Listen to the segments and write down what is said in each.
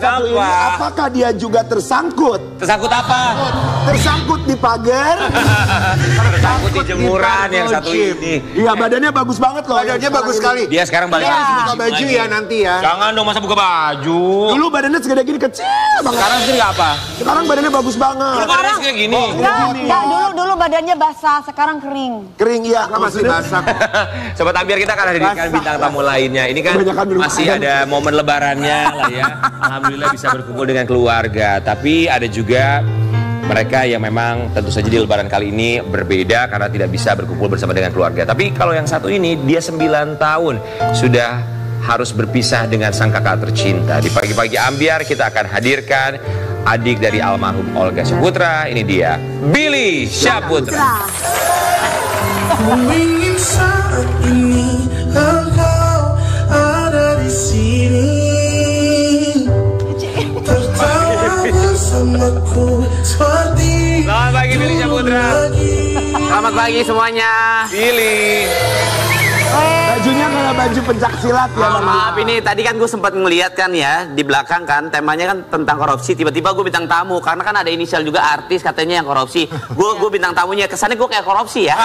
satu ini, apakah dia juga tersangkut? Tersangkut apa? Tersangkut di pagar. Tersangkut di jemuran yang satu ini. Iya, badannya bagus banget loh. Badannya bagus sekali. Dia sekarang balik buka baju ya nanti ya. Jangan dong, masa buka baju. Dulu badannya segede gini, kecil banget. Sekarang sih nggak apa? Sekarang badannya bagus banget. Sekarang kayak gini. Dulu badannya basah, sekarang kering. Kering ya. Masih basah. Sobat Ambiar, kita akan hadirkan bintang tamu lainnya. Ini kan masih ada momen lebarannya lah ya. Alhamdulillah bisa berkumpul dengan keluarga. Tapi ada juga mereka yang memang tentu saja di lebaran kali ini berbeda karena tidak bisa berkumpul bersama dengan keluarga. Tapi kalau yang satu ini, dia 9 tahun sudah harus berpisah dengan sang kakak tercinta. Di pagi-pagi Ambiar kita akan hadirkan adik dari almarhum Olga Syaputra. Ini dia, Billy Syaputra. Ingin saat ini engkau ada di sini, tertawa bersamaku seperti. Selamat pagi Billy Syaputra. Selamat pagi semuanya. Billy. Bajunya kayak baju pencak silat ya. Maaf, ini tadi kan gue sempat ngeliat kan ya di belakang kan temanya kan tentang korupsi. Tiba-tiba gue bintang tamu karena kan ada inisial juga artis katanya yang korupsi. Gue bintang tamunya, kesannya gue kayak korupsi ya.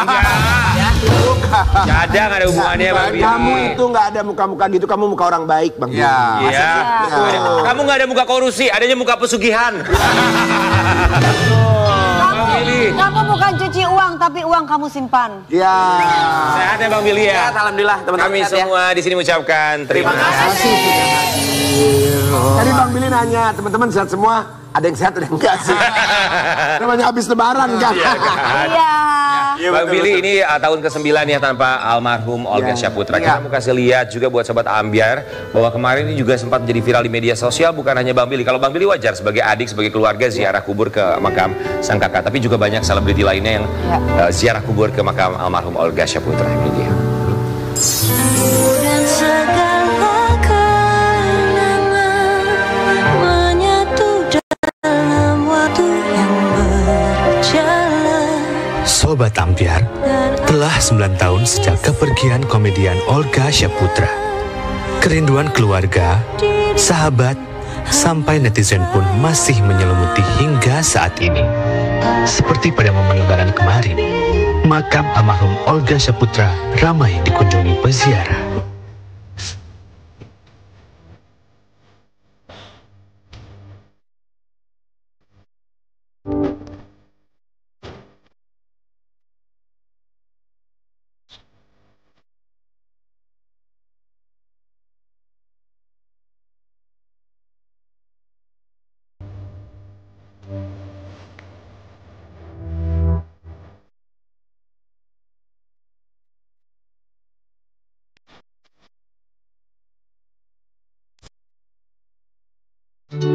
Ada nggak ada hubungannya Bang Billy? Kamu itu nggak ada muka-muka gitu, kamu muka orang baik Bang. Iya. Kamu nggak ada muka korupsi, adanya muka pesugihan. Kamu bukan cuci uang, tapi uang kamu simpan. Ya. Sehat ya Bang Billy ya? Sehat, alhamdulillah teman-teman. Kami semua di sini mengucapkan terima kasih. Tadi Bang Billy nanya, teman-teman sehat semua? Ada yang sehat, ada yang enggak sih. Namanya habis lebaran kan? Iya. Bang Billy, ini tahun ke-9 ya tanpa almarhum Olga Syaputra. Kita mau kasih lihat juga buat Sobat Ambiar bahwa kemarin ini juga sempat menjadi viral di media sosial, bukan hanya Bang Billy. Kalau Bang Billy wajar sebagai adik, sebagai keluarga ziarah kubur ke makam sang kakak, tapi juga banyak selebriti lainnya yang ziarah kubur ke makam almarhum Olga Syaputra. Ini dia. Dan segala kenangan menyatu dalam waktu yang berjalan. Sobat Ambiar, telah 9 tahun sejak kepergian komedian Olga Syaputra. Kerinduan keluarga, sahabat, sampai netizen pun masih menyelimuti hingga saat ini. Seperti pada momen lebaran kemarin, makam almarhum Olga Syaputra ramai dikunjungi peziarah.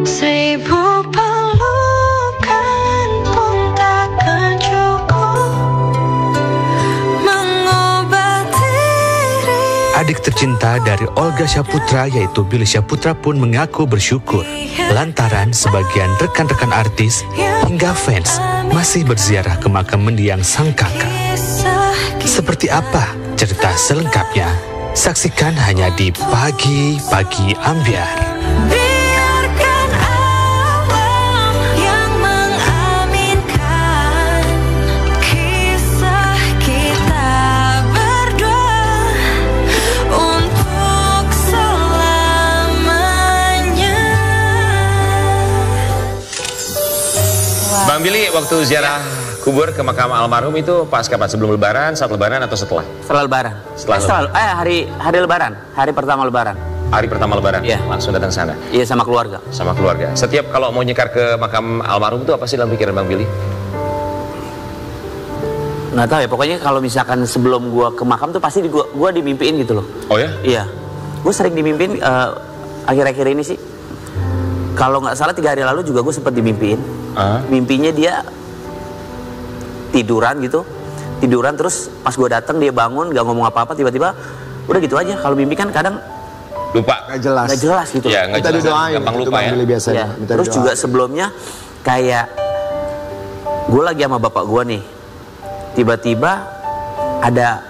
Seribu pelukan pun takkan cukup mengobati. Adik tercinta dari Olga Syaputra yaitu Billy Syaputra pun mengaku bersyukur lantaran sebagian rekan-rekan artis hingga fans masih berziarah ke makam mendiang sang kakak. Seperti apa cerita selengkapnya? Saksikan hanya di Pagi-Pagi Ambiar. Biarkan alam yang mengaminkan kisah kita berdua untuk selamanya. Bang Billy, waktu ziarah kubur ke makam almarhum itu pas kapan? Sebelum lebaran, saat lebaran atau setelah? Setelah lebaran. Hari lebaran, hari pertama lebaran. Hari pertama lebaran? Iya. Langsung datang sana? Iya, sama keluarga. Sama keluarga. Setiap kalau mau nyekar ke makam almarhum itu apa sih dalam pikiran Bang Billy? Nggak tahu ya, pokoknya kalau misalkan sebelum gua ke makam tuh pasti gua dimimpiin gitu loh. Oh ya? Iya. Gue sering dimimpiin akhir-akhir ini sih. Kalau nggak salah 3 hari lalu juga gue sempat dimimpiin. Mimpinya dia tiduran gitu. Tiduran terus pas gue datang dia bangun, gak ngomong apa-apa, tiba-tiba udah gitu aja. Kalau mimpi kan kadang lupa. Gak jelas. Gak jelas gitu. Ya, gak jelas. Gampang lupa ya. Ya. Terus juga sebelumnya kayak gue lagi sama bapak gue nih. Tiba-tiba ada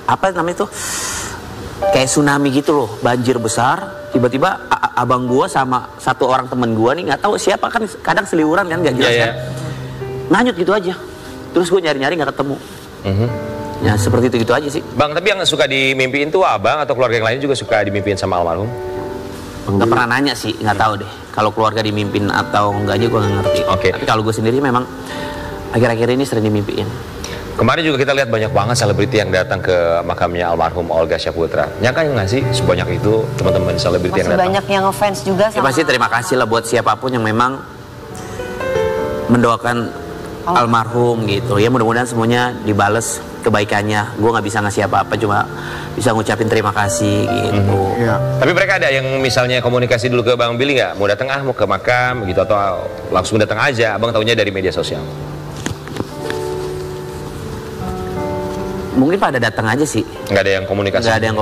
apa namanya tuh? kayak tsunami gitu loh, banjir besar. Tiba-tiba abang gua sama satu orang temen gua nih, nggak tahu siapa, kan kadang seliuran kan, nggak jelas kan, nganyut gitu aja. Terus gue nyari-nyari nggak ketemu. Ya seperti itu aja sih. Bang, tapi yang suka dimimpiin tuh abang atau keluarga yang lain juga suka dimimpiin sama almarhum? Nggak pernah nanya sih, nggak tahu deh. Kalau keluarga dimimpin atau enggak aja gue nggak ngerti. Tapi kalau gue sendiri memang akhir-akhir ini sering dimimpiin. Kemarin juga kita lihat banyak banget selebriti yang datang ke makamnya almarhum Olga Syaputra. Nyangka nggak sih sebanyak itu teman-teman selebriti yang datang? Masih banyak yang ngefans juga sama. Ya pasti terima kasih lah buat siapapun yang memang mendoakan almarhum gitu. Ya mudah-mudahan semuanya dibales kebaikannya. Gue nggak bisa ngasih apa-apa, cuma bisa ngucapin terima kasih gitu. Tapi mereka ada yang misalnya komunikasi dulu ke Bang Billy nggak? Mau datang mau ke makam gitu, atau langsung datang aja? Abang tahunya dari media sosial. Mungkin pada datang aja sih. Nggak ada yang komunikasi. Nggak ada yang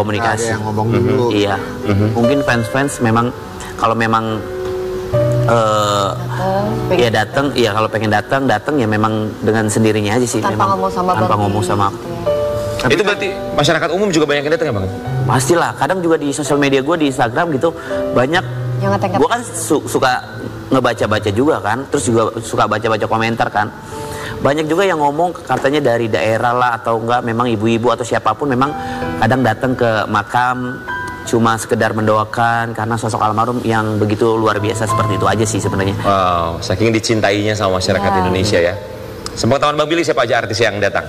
ngomong dulu. Iya. Mungkin fans-fans memang kalau memang ya datang, iya kalau pengen datang ya memang dengan sendirinya aja sih. Tanpa ngomong sama tanpa ngomong sama. Itu berarti masyarakat umum juga banyak yang datang ya Bang? Pastilah. Kadang juga di sosial media gue, di Instagram gitu banyak. Gue kan suka ngebaca-baca juga kan, terus juga suka baca-baca komentar kan. Banyak juga yang ngomong katanya dari daerah lah atau enggak, memang ibu-ibu atau siapapun memang kadang datang ke makam cuma sekedar mendoakan karena sosok almarhum yang begitu luar biasa. Seperti itu aja sih sebenarnya. Wow, saking dicintainya sama masyarakat Indonesia ya. Sepengetahuan Bang Billy, siapa aja artis yang datang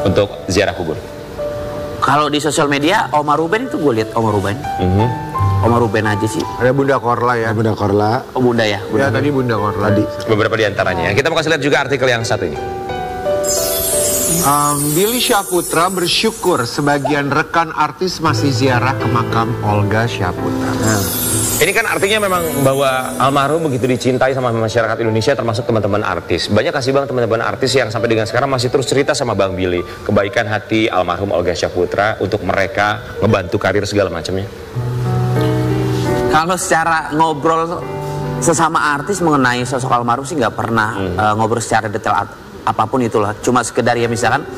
untuk ziarah kubur? Kalau di sosial media Omar Ruben itu gue lihat Omar Ruben. Omar Ruben aja sih. Ada Bunda Korla ya. Bunda Korla. Oh Bunda ya. Ya tadi Bunda Korla. Tadi. Beberapa di antaranya. Kita mau kasih lihat juga artikel yang satu ini. Billy Syaputra bersyukur sebagian rekan artis masih ziarah ke makam Olga Syaputra. Ini kan artinya memang bahwa almarhum begitu dicintai sama masyarakat Indonesia, termasuk teman-teman artis. Banyak kasih Bang teman-teman artis yang sampai dengan sekarang masih terus cerita sama Bang Billy kebaikan hati almarhum Olga Syaputra untuk mereka ngebantu karir segala macamnya. Kalau secara ngobrol sesama artis mengenai sosok almarhum sih nggak pernah ngobrol secara detail apapun itulah. Cuma sekedar ya misalkan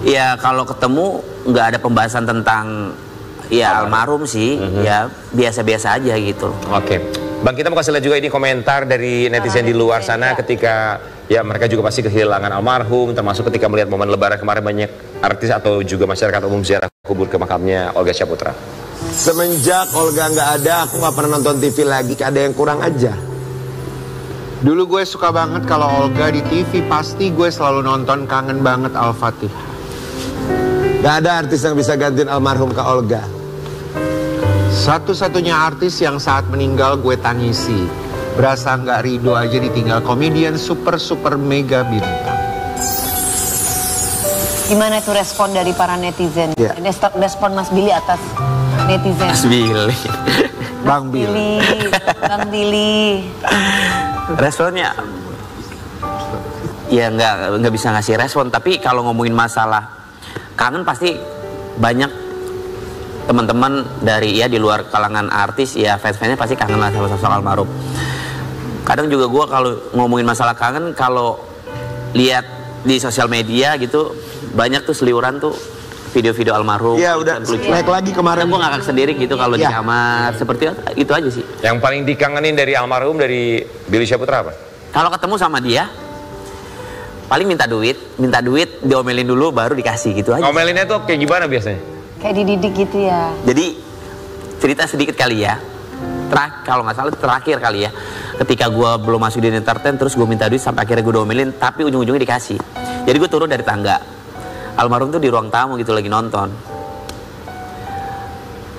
ya kalau ketemu nggak ada pembahasan tentang ya almarhum sih, ya biasa-biasa aja gitu. Oke. Bang, kita mau kasih lihat juga ini komentar dari netizen di luar sana ketika ya mereka juga pasti kehilangan almarhum, termasuk ketika melihat momen lebaran kemarin banyak artis atau juga masyarakat umum ziarah kubur ke makamnya Olga Syaputra. Semenjak Olga nggak ada, aku nggak pernah nonton TV lagi. Ada yang kurang aja. Dulu gue suka banget kalau Olga di TV, pasti gue selalu nonton, kangen banget Al-Fatihah. Gak ada artis yang bisa gantiin almarhum Kak Olga. Satu-satunya artis yang saat meninggal gue tangisi. Berasa nggak ridho aja ditinggal komedian super mega bintang. Gimana itu respon dari para netizen? Ya. Respon Mas Billy atas netizen. Mas Billy. Bang Billy. Bang Billy. Responnya ya nggak bisa ngasih respon. Tapi kalau ngomongin masalah kangen, pasti banyak teman-teman dari ya di luar kalangan artis ya, fans-fansnya pasti kangen lah sama sosok almarhum. Kadang juga gue kalau ngomongin masalah kangen, kalau lihat di sosial media gitu banyak tuh seliuran tuh video-video almarhum. Iya udah naik lagi kemarin. Gue ngakak sendiri gitu kalau di kamar, seperti itu aja sih. Yang paling dikangenin dari almarhum dari Billy Syaputra apa? Kalau ketemu sama dia paling minta duit, diomelin dulu baru dikasih gitu aja. Ngomelinnya tuh kayak gimana biasanya? Kayak dididik gitu ya. Jadi cerita sedikit kali ya. Kalau nggak salah terakhir kali ya. Ketika gue belum masuk di entertain, terus gue minta duit sampai akhirnya gue diomelin, tapi ujung-ujungnya dikasih. Jadi gue turun dari tangga. Almarhum tuh di ruang tamu gitu lagi nonton.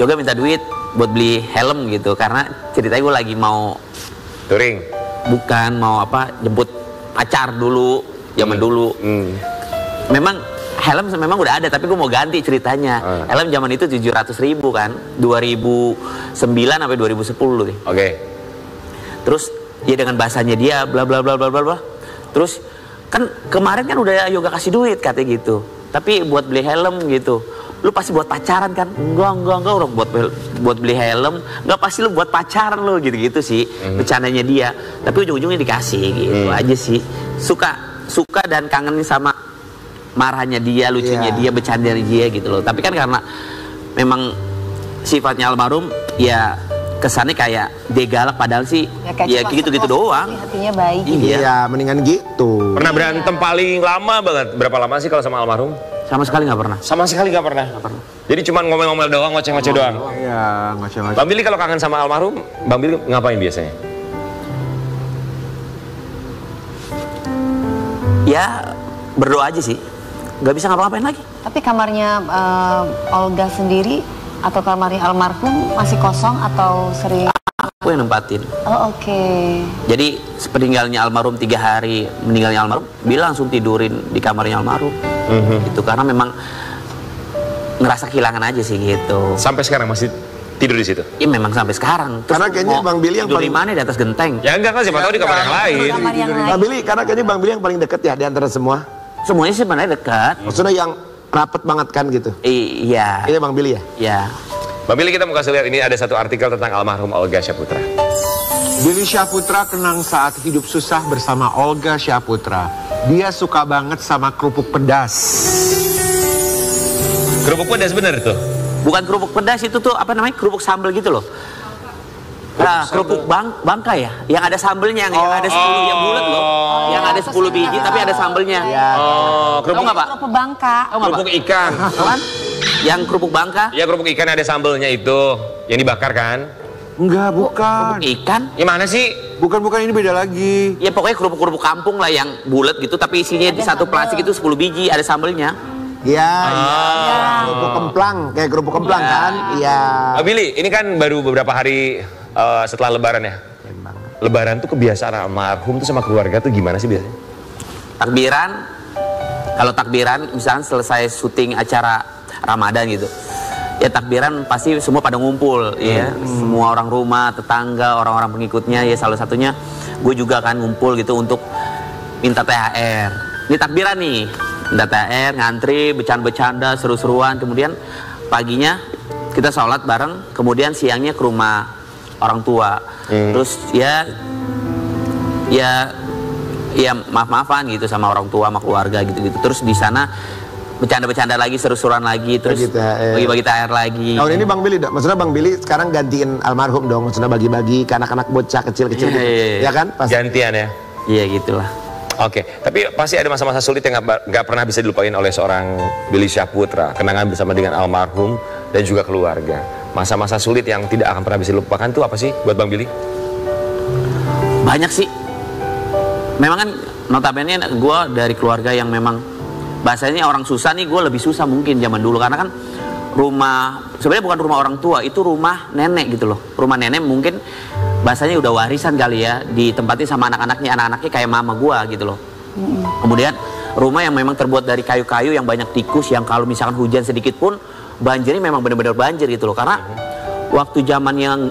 Yoga minta duit buat beli helm gitu, karena ceritanya gue lagi mau touring. Bukan mau apa, jemput pacar dulu. Zaman dulu, memang helm memang udah ada, tapi gue mau ganti ceritanya. Helm zaman itu 700.000 kan, 2009 sampai 2010 nih. Oke. Terus ya dengan bahasanya dia, bla bla bla bla bla. Terus kan kemarin kan udah Yoga kasih duit katanya gitu, tapi buat beli helm gitu. Lu pasti buat pacaran kan? Enggak orang buat beli helm. Enggak, pasti lu buat pacaran lu gitu sih. Bercandanya dia, tapi ujung-ujungnya dikasih gitu aja sih. Suka dan kangen sama marahnya dia, lucunya dia, bercandanya dia gitu loh. Tapi kan karena memang sifatnya almarhum ya kesannya kayak dia galak padahal sih ya gitu-gitu doang. Hatinya baik. Iya, mendingan gitu. Pernah berantem paling lama banget? Berapa lama sih kalau sama almarhum? Sama sekali nggak pernah. Sama sekali nggak pernah. Jadi cuma ngomel-ngomel doang, ngoceh-ngoceh doang. Iya, ngoceh-ngoceh. Bang Billy kalau kangen sama almarhum, Bang Billy ngapain biasanya? Ya berdoa aja sih. Nggak bisa ngapa-ngapain lagi. Tapi kamarnya Olga sendiri atau kamarnya almarhum masih kosong atau sering? Aku yang nempatin. Oh oke. Jadi sepeninggalnya almarhum 3 hari, meninggalnya almarhum, Bila langsung tidurin di kamarnya almarhum. Itu karena memang ngerasa kehilangan aja sih gitu. Sampai sekarang masih tidur di situ? Iya memang sampai sekarang. Karena kayaknya Bang Billy yang tidur paling di mana di atas genteng. Ya enggak kan, siapa tahu di kamar yang lain. Kamar yang lain. Bang Billy, karena kayaknya Bang Billy yang paling deket ya di antara semua. Semuanya sih sebenarnya dekat. Maksudnya yang rapet banget kan gitu. Iya. Iya Bang Billy ya? Iya. Bang Billy, kita mau kasih lihat, ini ada satu artikel tentang almarhum Olga Syaputra. Billy Syaputra kenang saat hidup susah bersama Olga Syaputra. Dia suka banget sama kerupuk pedas. Kerupuk pedas bener tuh? Bukan kerupuk pedas itu tuh apa namanya, kerupuk sambal gitu loh. Nah, kerupuk bangka ya, yang ada sambelnya, yang ada 10 yang bulat loh, yang ada 10 biji tapi ada sambelnya. Oh, Tahu nggak Pak? Kerupuk Bangka. Tahu nggak Pak? kerupuk ikan. Tahu kan? Yang kerupuk bangka? Ya kerupuk ikan ada sambelnya itu, yang dibakar kan? Enggak, bukan. Ikan? Gimana sih? Bukan, ini beda lagi. Ya pokoknya kerupuk-kerupuk kampung lah yang bulat gitu, tapi isinya di satu plastik itu 10 biji, ada sambelnya. Iya, iya. Kerupuk kemplang, kayak kerupuk kemplang kan? Iya. Bang Billy, ini kan baru beberapa hari setelah Lebaran ya? Lebaran tuh kebiasaan almarhum tuh sama keluarga tuh gimana sih biasanya? Takbiran, kalau takbiran misalnya selesai syuting acara Ramadan gitu, ya takbiran pasti semua pada ngumpul ya, semua orang rumah, tetangga, orang-orang pengikutnya ya, salah satunya gue juga kan ngumpul gitu untuk minta THR. Ini takbiran nih, minta THR, ngantri, bercanda-bercanda, seru-seruan, kemudian paginya kita sholat bareng, kemudian siangnya ke rumah orang tua, terus ya maaf-maafan gitu sama orang tua, sama keluarga gitu-gitu, terus di sana bercanda-bercanda lagi, seru-seruan lagi, terus bagi-bagi THR lagi. Tahun ini Bang Billy, maksudnya Bang Billy sekarang gantiin almarhum dong, maksudnya bagi-bagi ke anak-anak bocah kecil-kecil gitu. Ya kan? Pasti. Gantian ya? Iya gitulah. Oke, tapi pasti ada masa-masa sulit yang nggak pernah bisa dilupain oleh seorang Billy Syaputra. Kenangan bersama dengan almarhum dan juga keluarga. Masa-masa sulit yang tidak akan pernah bisa dilupakan tuh apa sih buat Bang Billy? Banyak sih. Memang kan notabene gue dari keluarga yang memang bahasanya orang susah nih, gue lebih susah mungkin zaman dulu. Karena kan rumah, sebenarnya bukan rumah orang tua, itu rumah nenek gitu loh. Rumah nenek mungkin bahasanya udah warisan kali ya, ditempatin sama anak-anaknya kayak mama gua gitu loh. Kemudian rumah yang memang terbuat dari kayu-kayu yang banyak tikus, yang kalau misalkan hujan sedikit pun banjirnya memang benar-benar banjir gitu loh. Karena waktu zaman yang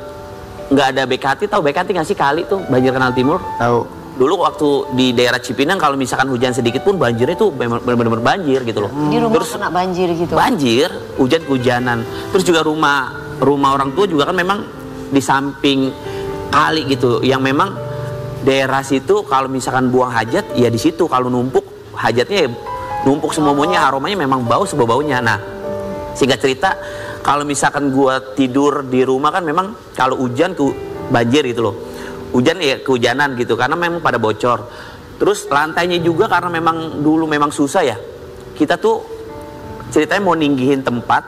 nggak ada BKT, tahu BKT nggak sih, kali tuh banjir Kanal Timur? Tahu. Dulu waktu di daerah Cipinang kalau misalkan hujan sedikit pun banjirnya tuh benar-benar banjir gitu loh. Di rumah kena banjir gitu. Banjir, hujan-hujanan. Terus juga rumah orang tua juga kan memang di samping kali gitu, yang memang daerah situ kalau misalkan buang hajat ya di situ, kalau numpuk hajatnya ya numpuk semuanya, aromanya memang bau sebau-baunya. Nah, singkat cerita, kalau misalkan gua tidur di rumah kan memang kalau hujan banjir gitu loh. Hujan ya kehujanan gitu karena memang pada bocor. Terus lantainya juga karena memang dulu memang susah ya. Kita tuh ceritanya mau ninggihin tempat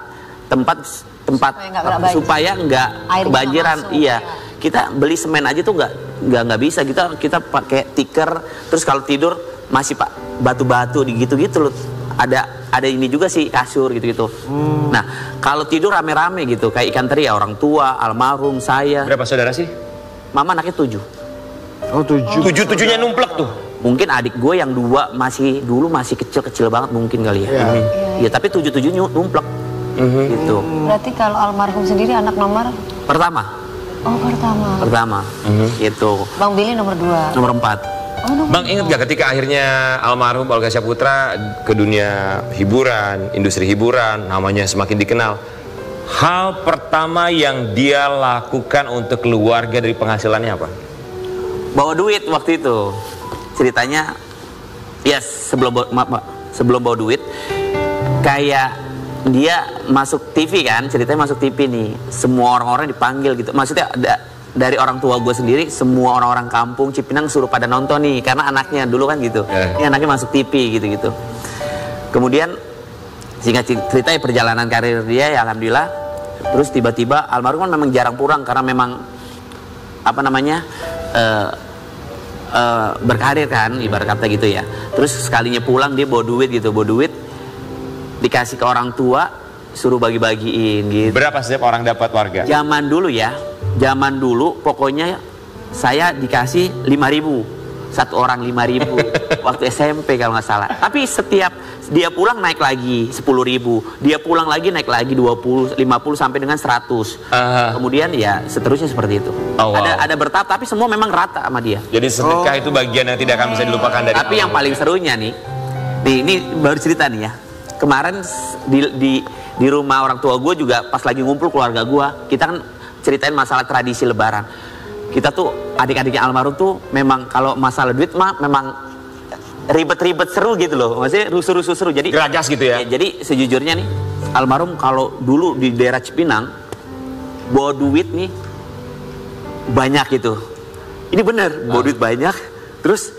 supaya nggak kebanjiran. Iya. Kita beli semen aja tuh nggak bisa, kita pakai tikar, terus kalau tidur masih batu-batu gitu loh. Ada ini juga sih, kasur gitu. Nah, kalau tidur rame-rame gitu kayak ikan teri ya, orang tua, almarhum, saya. Berapa saudara sih? Mama anaknya 7. Oh, 7. Tujuhnya numplek tuh. Mungkin adik gue yang 2 dulu masih kecil banget mungkin kali ya. Iya, tapi 7-7 numplek. Gitu. Berarti kalau almarhum sendiri anak nomor Pertama. Oh, pertama. Gitu. Bang Billy nomor 2. Nomor 4. Oh, nomor Bang, ingat gak ketika akhirnya almarhum Olga Syaputra ke dunia hiburan, industri hiburan, namanya semakin dikenal. Hal pertama yang dia lakukan untuk keluarga dari penghasilannya apa? Bawa duit waktu itu. Ceritanya, ya sebelum bawa duit, kayak dia masuk TV kan, ceritanya masuk TV nih, semua orang-orang dipanggil gitu. Maksudnya dari orang tua gue sendiri, semua orang-orang kampung Cipinang suruh pada nonton nih, karena anaknya dulu kan gitu, ini anaknya masuk TV gitu-gitu. Kemudian singkat cerita ya perjalanan karir dia ya alhamdulillah. Terus tiba-tiba almarhum kan memang jarang pulang karena memang apa namanya berkarir kan, ibarat kata gitu ya. Terus sekalinya pulang dia bawa duit dikasih ke orang tua, suruh bagi-bagiin gitu. Berapa setiap orang dapat warga? Zaman dulu pokoknya saya dikasih 5.000, satu orang 5.000 waktu SMP kalau nggak salah. Tapi setiap dia pulang naik lagi 10.000, dia pulang lagi naik lagi 20, 50 sampai dengan 100. Kemudian ya seterusnya seperti itu. Oh, wow. Ada bertahap tapi semua memang rata sama dia. Jadi sedekah itu bagian yang tidak akan bisa dilupakan dari. Tapi yang paling serunya nih, ini baru cerita nih ya. Kemarin di rumah orang tua gue juga pas lagi ngumpul keluarga gue, kita kan ceritain masalah tradisi Lebaran. Kita tuh adik-adiknya almarhum tuh memang kalau masalah duit mah memang ribet-ribet seru gitu loh, maksudnya rusuh-rusuh seru. Jadi geragas gitu ya. Jadi sejujurnya nih almarhum kalau dulu di daerah Cipinang bawa duit nih banyak gitu. Ini bener bawa duit banyak, terus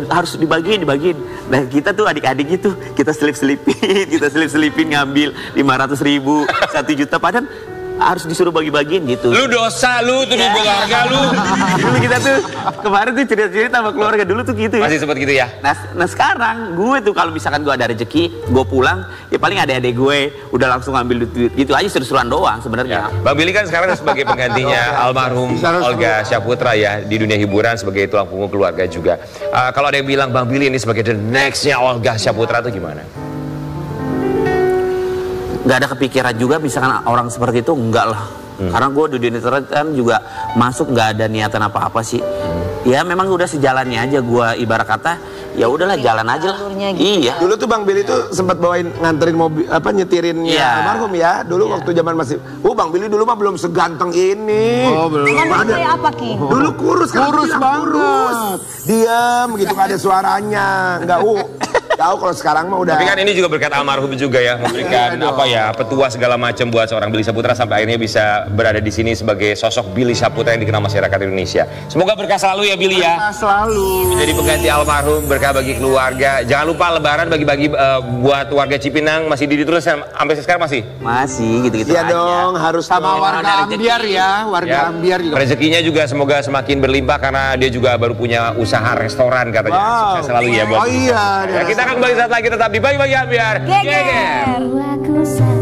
harus dibagiin. Nah kita tuh adik-adiknya tuh kita selip-selipin ngambil 500.000, 1 juta, padahal harus disuruh bagi-bagiin gitu. Lu dosa lu tuh di keluarga lu. Dulu kita tuh kemarin tuh cerita-cerita sama keluarga dulu tuh gitu. Masih sempat gitu ya. Nah sekarang gue tuh kalau misalkan gue ada rezeki, gue pulang ya paling adik-adik gue udah langsung ngambil duit gitu aja, seru-seruan doang sebenarnya. Bang Billy kan sekarang sebagai penggantinya almarhum Olga Syaputra ya di dunia hiburan sebagai tulang punggung keluarga juga. Kalau ada yang bilang Bang Billy ini sebagai the next-nya Olga Syaputra itu gimana? Nggak ada kepikiran juga misalkan orang seperti itu, enggak lah. Karena gue di dunia internet kan juga masuk nggak ada niatan apa-apa sih. Ya memang udah sejalannya aja, gue ibarat kata ya udahlah jalan aja lah. Gitu. Iya. Dulu tuh Bang Billy tuh sempat bawain nganterin mobil nyetirinnya almarhum ya. Dulu waktu zaman masih Bang Billy dulu mah belum seganteng ini. Oh, belum. Kan kayak apa Ki? Dulu kurus banget. Diam gitu, nggak ada suaranya, nggak tahu kalau sekarang mah udah. Tapi kan ini juga berkat almarhum juga ya, memberikan petua segala macam buat seorang Billy Syaputra sampai akhirnya bisa berada di sini sebagai sosok Billy Syaputra yang dikenal masyarakat Indonesia. Semoga berkah selalu ya Billy ya. Selalu. Menjadi pengganti almarhum, berkah bagi keluarga. Jangan lupa Lebaran bagi-bagi buat warga Cipinang. Masih terus sampai sekarang masih? Masih gitu-gitu aja. Iya dong, harus sama warga Ambiar ya, warga Ambiar juga. Rezekinya juga semoga semakin berlimpah karena dia juga baru punya usaha restoran katanya. Sukses selalu ya buat. Oh iya. Ya, kita akan kembali saat lagi tetap di Bagi-Bagi Ambiar. Geger.